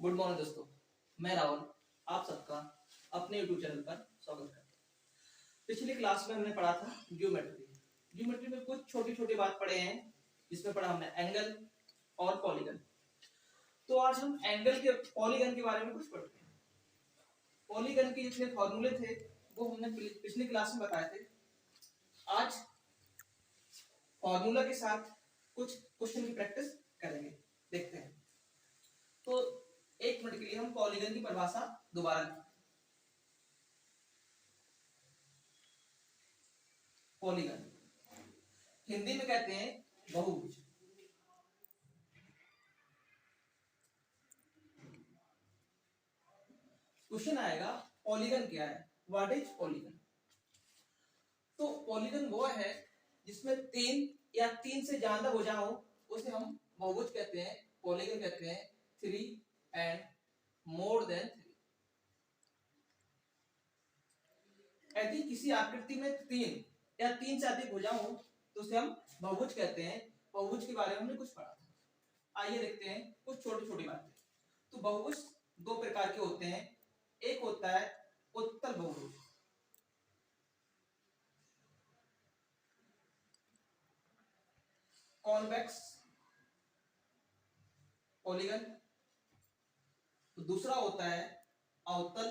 Good morning दोस्तों, मैं राहुल आप सबका अपने यूट्यूब चैनल पर स्वागत करता हूँ। पिछली क्लास में हमने पढ़ा था ज्योमेट्री में कुछ छोटी छोटी बात पढ़े हैं, जिसमें पढ़ा हमने एंगल और पॉलीगन। तो आज हम एंगल के पॉलीगन के बारे में कुछ पढ़ते हैं। पॉलीगन के जितने फॉर्मूले थे वो हमने पिछली क्लास में बताए थे। आज फॉर्मूला के साथ कुछ क्वेश्चन की प्रैक्टिस करेंगे, देखते हैं। तो एक मिनट के लिए हम पॉलीगन की परिभाषा दोबारा लिखते हैं। पॉलीगन हिंदी में कहते हैं बहुभुज। क्वेश्चन आएगा पॉलीगन क्या है, व्हाट इज पॉलीगन। तो पॉलीगन वो है जिसमें तीन या तीन से ज्यादा भुजा हो, उसे हम बहुभुज कहते हैं, पॉलीगन कहते हैं। 3 एंड मोर देन 3। यदि किसी आकृति में तीन या तीन से अधिक भुजा हो तो उसे हम बहुभुज कहते हैं। बहुभुज के बारे में हमने कुछ पढ़ा था। आइए देखते हैं कुछ छोटी छोटी बातें। तो बहुभुज दो प्रकार के होते हैं। एक होता है उत्तल बहुभुज, कॉन्वेक्स पॉलीगन। तो दूसरा होता है अवतल।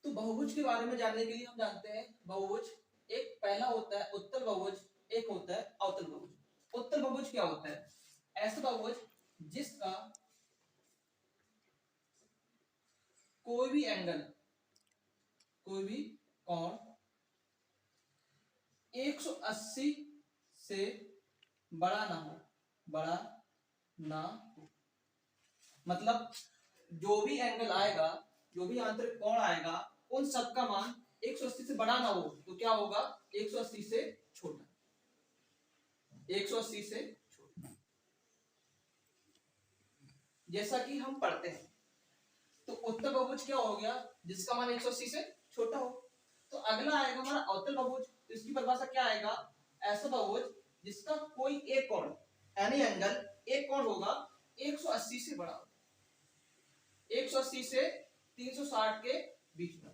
तो बहुभुज के बारे में जानने के लिए हम जानते हैं बहुभुज एक पहला होता है उत्तल बहुभुज, एक होता है अवतल बहुभुज। उत्तल बहुभुज क्या होता है? ऐसा बहुभुज जिसका कोई भी एंगल, कोई भी कोण 180 से बड़ा ना हो, बड़ा ना हो। मतलब जो भी एंगल आएगा, जो भी आंतरिक कोण आएगा, उन सब का मान 180 से बड़ा ना हो तो क्या होगा? 180 से छोटा, 180 से छोटा। जैसा कि हम पढ़ते हैं तो उत्तल बहुभुज क्या हो गया? जिसका मान 180 से छोटा हो। तो अगला आएगा हमारा अवतल बहुभुज। तो इसकी परिभाषा क्या आएगा? ऐसा बहुभुज जिसका कोई एक कोण, एनी एंगल, एक कोण होगा 180 से बड़ा, 180 से 360 के बीच में।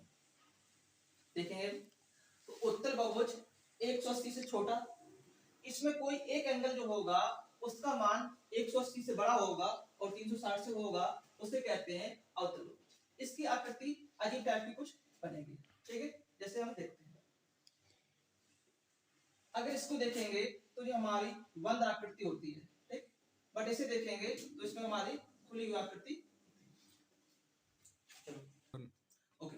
देखेंगे तो उत्तल बहुभुज 180 से छोटा, इसमें कोई एक एंगल जो होगा उसका मान 180 से बड़ा होगा और 360 से होगा, उसे कहते हैं अवतल बहुभुज। इसकी आकृति अजीब टाइप की कुछ बनेगी, ठीक है? जैसे हम देखते हैं, अगर इसको देखेंगे तो ये हमारी बंद आकृति होती है, ठीक। बट इसे देखेंगे तो इसमें हमारी खुली हुई आकृति। चलो ओके।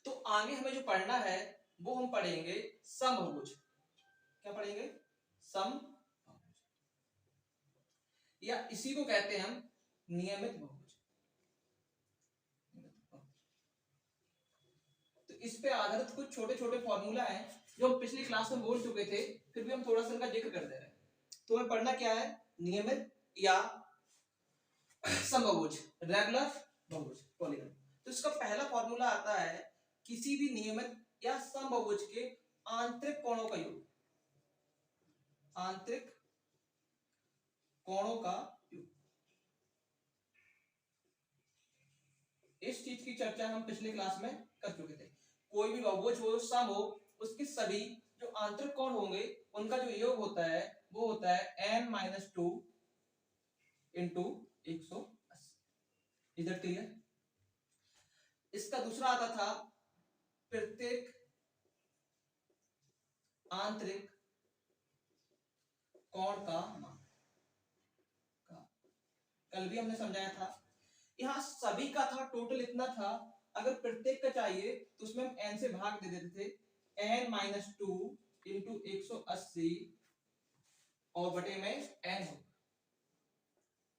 तो आगे हमें जो पढ़ना है वो हम पढ़ेंगे समबहुभुज। क्या पढ़ेंगे? समबहुभुज, या इसी को कहते हैं हम नियमित बहुभुज। तो इस पे आधारित कुछ छोटे छोटे फॉर्मूला हैं जो हम पिछली क्लास में बोल चुके थे, फिर भी हम थोड़ा सा इनका जिक्र कर दे रहे हैं। तो हमें पढ़ना क्या है? नियमित या समबहुभुज, रेगुलर बहुभुज, पॉलीगन। तो इसका पहला फॉर्मूला आता है किसी भी नियमित या समबहुभुज के आंतरिक कोणों का योग, आंतरिक कोणों का योग। इस चीज की चर्चा हम पिछली क्लास में कर चुके थे। कोई भी बहुभुज हो, सम हो, उसके सभी जो आंतरिक कोण होंगे उनका जो योग होता है वो होता है n-2 into 180। Is that clear? इसका दूसरा आता था प्रत्येक आंतरिक कोण का मान। कल भी हमने समझाया था, यहां सभी का था, टोटल इतना था। अगर प्रत्येक का चाहिए तो उसमें हम n से भाग दे देते थे, n-2 इंटू 180 और बटे में n होगा।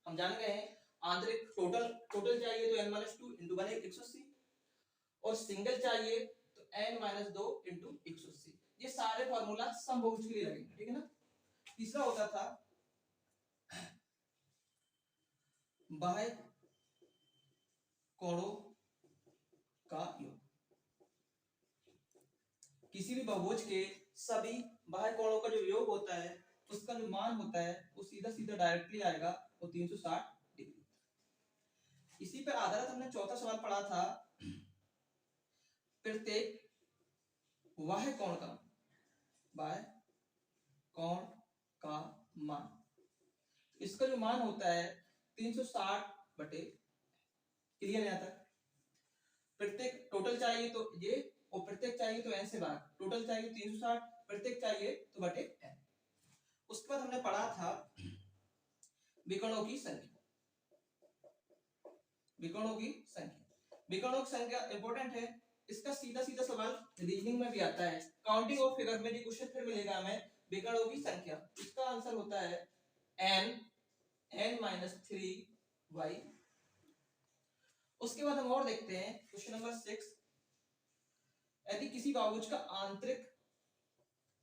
हम जान गए हैं आंतरिक टोटल चाहिए तो n-2 इंटू बने 180, और सिंगल चाहिए तो n-2 इंटू 180। ये सारे फॉर्मूला समबहुभुज के लिए लगेंगे, ठीक है ना? तीसरा होता था बाह्य कोणों का योग। किसी भी बहुभुज के सभी बाह्य कोणों का जो योग होता है उसका जो मान होता है वो सीधा सीधा डायरेक्टली आएगा, वो 360 डिग्री। इसी पर आधारित हमने चौथा सवाल पढ़ा था, प्रत्येक बाह्य कोण का मान, इसका जो मान होता है 360 बटे, क्लियर यहाँ तक? प्रत्येक टोटल चाहिए तो ये, और प्रत्येक चाहिए तो n से भाग, टोटल चाहिए 360, प्रत्येक चाहिए तो बटे n। उसके बाद हमने पढ़ा था विकर्णों की संख्या। विकर्णों की संख्या इंपॉर्टेंट है, इसका सीधा सीधा सवाल रीजनिंग में भी आता है, काउंटिंग ऑफ फिगर में भी क्वेश्चन फिर मिलेगा हमें। विकर्णों की संख्या, इसका आंसर होता है n-3y। उसके बाद हम और देखते हैं क्वेश्चन नंबर 6, यदि किसी बहुभुज का आंतरिक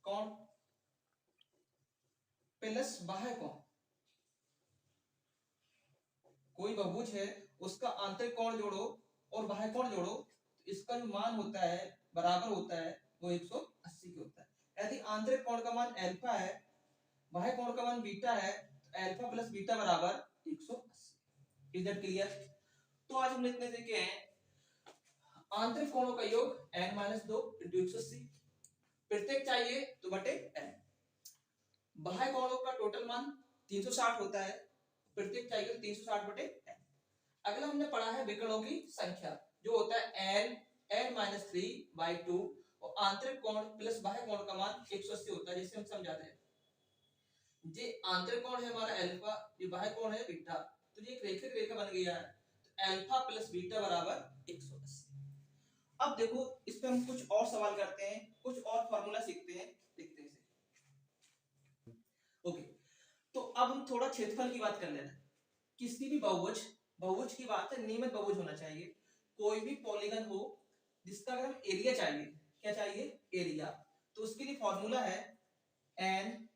कोण प्लस बाह्य कोण, कोई बहुभुज है उसका आंतरिक कोण जोड़ो और बाह्य कोण जोड़ो, तो इसका जो मान होता है बराबर होता है वो 180 के होता है। यदि आंतरिक कोण का मान अल्फा है, बाह्य कोण का मान बीटा है, तो अल्फा प्लस बीटा बराबर 180। Is that clear? तो आज हम लिखने देखे हैं आंतरिक कोणों का योग n-2 × 180, प्रत्येक चाहिए तो बटे n। बाह्य कोणों का टोटल मान 360 होता है, प्रत्येक चाहिए तो 360 बटे n। अगला हमने पढ़ा है विकर्णों की संख्या, जो होता है n-3/2, और आंतरिक कोण प्लस बाह्य कोण का मान 180 होता है, जिसे हम समझाते हैं। ये आंतरिक कोण है हमारा अल्फा, ये बाह्य कोण है बीटा, तो ये एक रैखिक रेखा बन गई है, तो अल्फा प्लस बीटा बराबर 180। अब देखो इस पे हम कुछ और सवाल करते हैं, कुछ और फार्मूला सीखते हैं, देखते हैं इसे। ओके, तो अब हम थोड़ा क्षेत्रफल की बात कर लेते हैं। किसी भी बहुभुज की बात है, नियमित बहुभुज होना चाहिए। कोई भी पॉलीगन हो जिसका अगर हम एरिया चाहिए, क्या चाहिए? एरिया, तो उसके लिए फॉर्मूला है n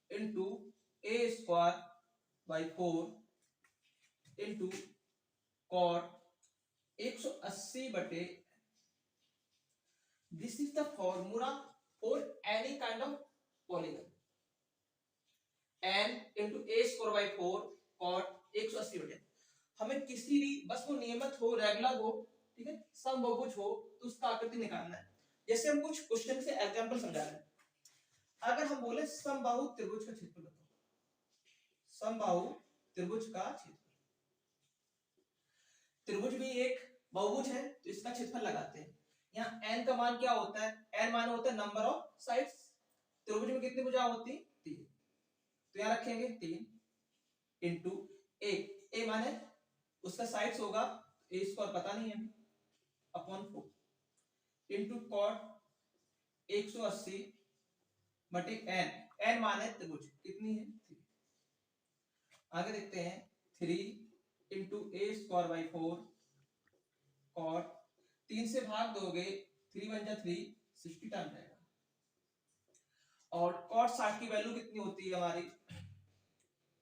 into a square by 4 into cot 180 बटे, this is the formula for any kind of polygon. n into a square by 4 cot 180 बटे, हमें किसी भी, बस वो नियमित हो, रेगुलर हो, ठीक है, समबाहुभुज हो, तो उसका आकृति निकालना है। जैसे हम कुछ क्वेश्चन से एग्जांपल समझा रहे हैं। अगर हम बोले समबाहु त्रिभुज का क्षेत्रफल बताओ, समबाहु त्रिभुज का क्षेत्रफल, त्रिभुज भी एक बहुभुज है तो इसका क्षेत्रफल लगाते हैं। यहाँ n का मान क्या होता है? n मान होता है नंबर ऑफ साइड्स। त्रिभुज में कितनी भुजाएं होती हैं? 3, तो यहाँ रखेंगे 3 इंटू a माने उसका साइड्स होगा, a स्क्वायर पता नहीं है, अपॉन 4 इंटू कॉट 180 बटे n माने त्रिभुज कितनी है? 3। आगे देखते हैं 3 into a square by 4 cot, 3 से भाग दोगे 3 × 3 60 टाइम जाएगा, और कॉट 60 की वैल्यू कितनी होती है हमारी?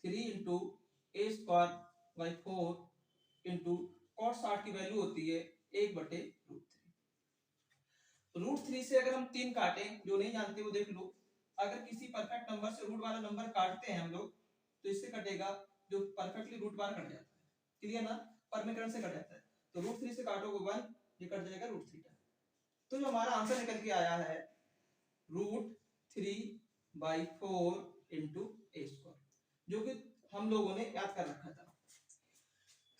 3 into a square by 4 into cot 60 की वैल्यू होती है 1/√3। √3 से अगर हम 3 काटें, जो नहीं जानते वो देख लो, अगर किसी परफेक्ट नंबर से रूट वाला नंबर काटते हैं हम लोग, तो इससे कटेगा जो परफेक्टली रूट बार कट जाता है, क्लियर ना? परमीकरण से कट जाता है, तो √3 से काटोगे 1, ये कट जाएगा √3। तो जो हमारा आंसर निकल के आया है √3/4 इंटू a स्क्वायर, जो कि हम लोगों ने याद कर रखा था।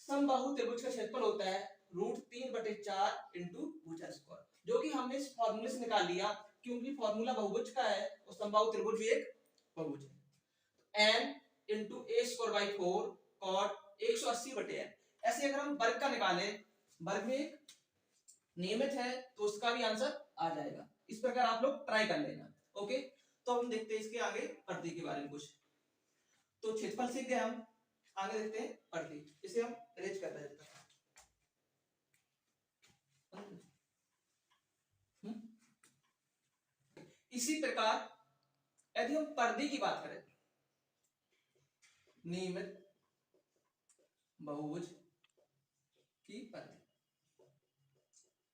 समबाहु त्रिभुज का क्षेत्रफल होता है √3/4 इंटू भुजा स्क्वायर, जो कि हमने इस फॉर्मूले से निकाल लिया, क्योंकि फॉर्मूला बहुभुज का है और समबाहु त्रिभुज भी एक बहुभुज है। n into a square by 4 cot 180 बटे n। ऐसे अगर हम वर्ग का निकाले, वर्ग में एक नियमित है तो उसका भी आंसर आ जाएगा। इस प्रकार आप लोग ट्राई कर लेना। ओके, तो हम देखते हैं इसके आगे परिधि के बारे में कुछ। तो क्षेत्रफल सीख गए हम, आगे देखते हैं परिधि, इसे हम अरेंज कर रहे हैं। इसी प्रकार यदि हम परिधि की बात करें, नियमित बहुभुज की परिधि,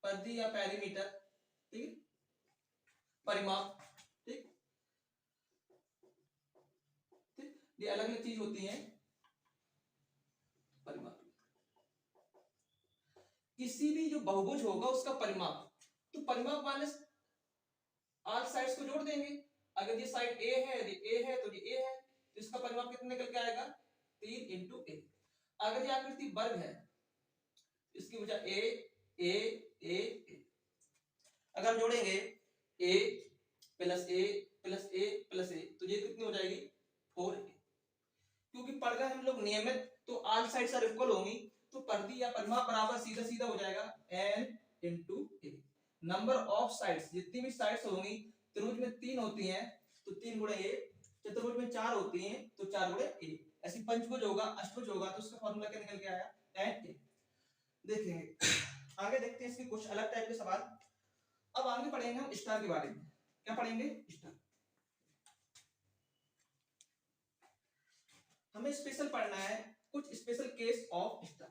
परिधि या पेरीमीटर, ठीक है, परिमाप, ठीक ठीक, ये अलग अलग चीज होती हैं परिमाप। किसी भी जो बहुभुज होगा उसका परिमाप, तो परिमाप माने आठ साइड्स को जोड़ देंगे। अगर ये साइड ए है, यदि ए है तो ये ए है, तो इसका परिमाप कितना निकल के आएगा 3 इंटू ए। अगर ये आकृति वर्ग है, इसकी वजह ए ए ए ए, अगर हम जोड़ेंगे ए प्लस ए प्लस ए प्लस ए, तो ये कितनी हो जाएगी 4a। क्योंकि पढ़ गए हम लोग नियमित, तो आल साइड से इक्वल होंगी, तो परिधि या परिमाप बराबर सीधा सीधा हो जाएगा n into A. Number of sides, जितनी भी साइड्स होंगी, त्रिभुज में 3 होती हैं तो 3 गुणे ए, चतुर्भुज में 4 होती हैं तो 4 गुणे ए, ऐसी पंचभुज होगा, अष्टभुज होगा, तो उसका फॉर्मूला क्या निकल के आया n a। देखेंगे आगे, देखते हैं इसके कुछ अलग टाइप के सवाल। अब आगे पढ़ेंगे हम स्टार के बारे में। क्या पढ़ेंगे? स्टार। हमें स्पेशल पढ़ना है कुछ स्पेशल केस ऑफ स्टार।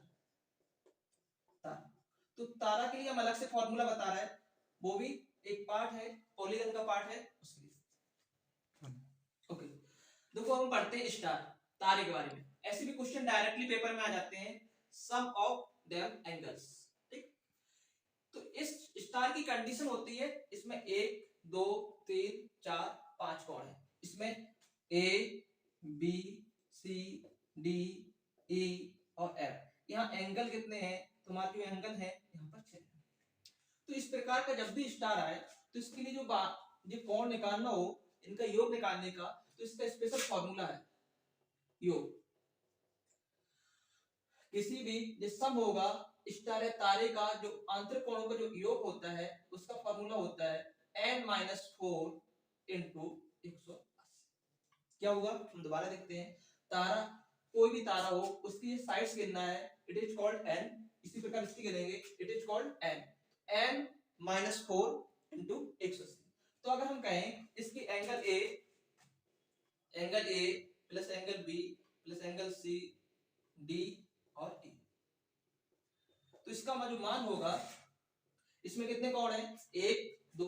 तारा, तो तारा के लिए हम अलग से फॉर्मूला बता रहा है, वो भी एक पार्ट है, पॉलीगन का पार्ट है उसके लिए। ओके, देखो हम पढ़ते हैं स्टार, तारे के बारे में। ऐसे भी क्वेश्चन डायरेक्टली पेपर में आ जाते हैं, सम ऑफ देयर एंगल्स, ठीक। तो इस स्टार की कंडीशन होती है, इसमें 1 2 3 4 5 कोण है, इसमें A B C D E और एफ। यहाँ एंगल कितने हैं? तुम्हारे जो एंगल है यहाँ पर 6 है। तो इस प्रकार का जब भी स्टार आए, तो इसके लिए जो कोण निकालना हो, इनका योग निकालने का, तो इसका स्पेशल फॉर्मूला है योग। किसी भी जो सम होगा स्टार या तारे का, जो आंतरिक कोणों का जो योग होता है, उसका फॉर्मूला होता है n-4 इंटू 180। क्या होगा हम दोबारा देखते हैं। तारा, कोई भी तारा हो, उसकी साइड्स गिनना है, इट इज कॉल्ड n। इसी प्रकार इसकी गिनेंगे, it is called n-4 into 180। तो अगर हम कहें इसकी angle A plus angle B plus angle C D और ई, तो इसका जो मान होगा, इसमें कितने कोण हैं? 1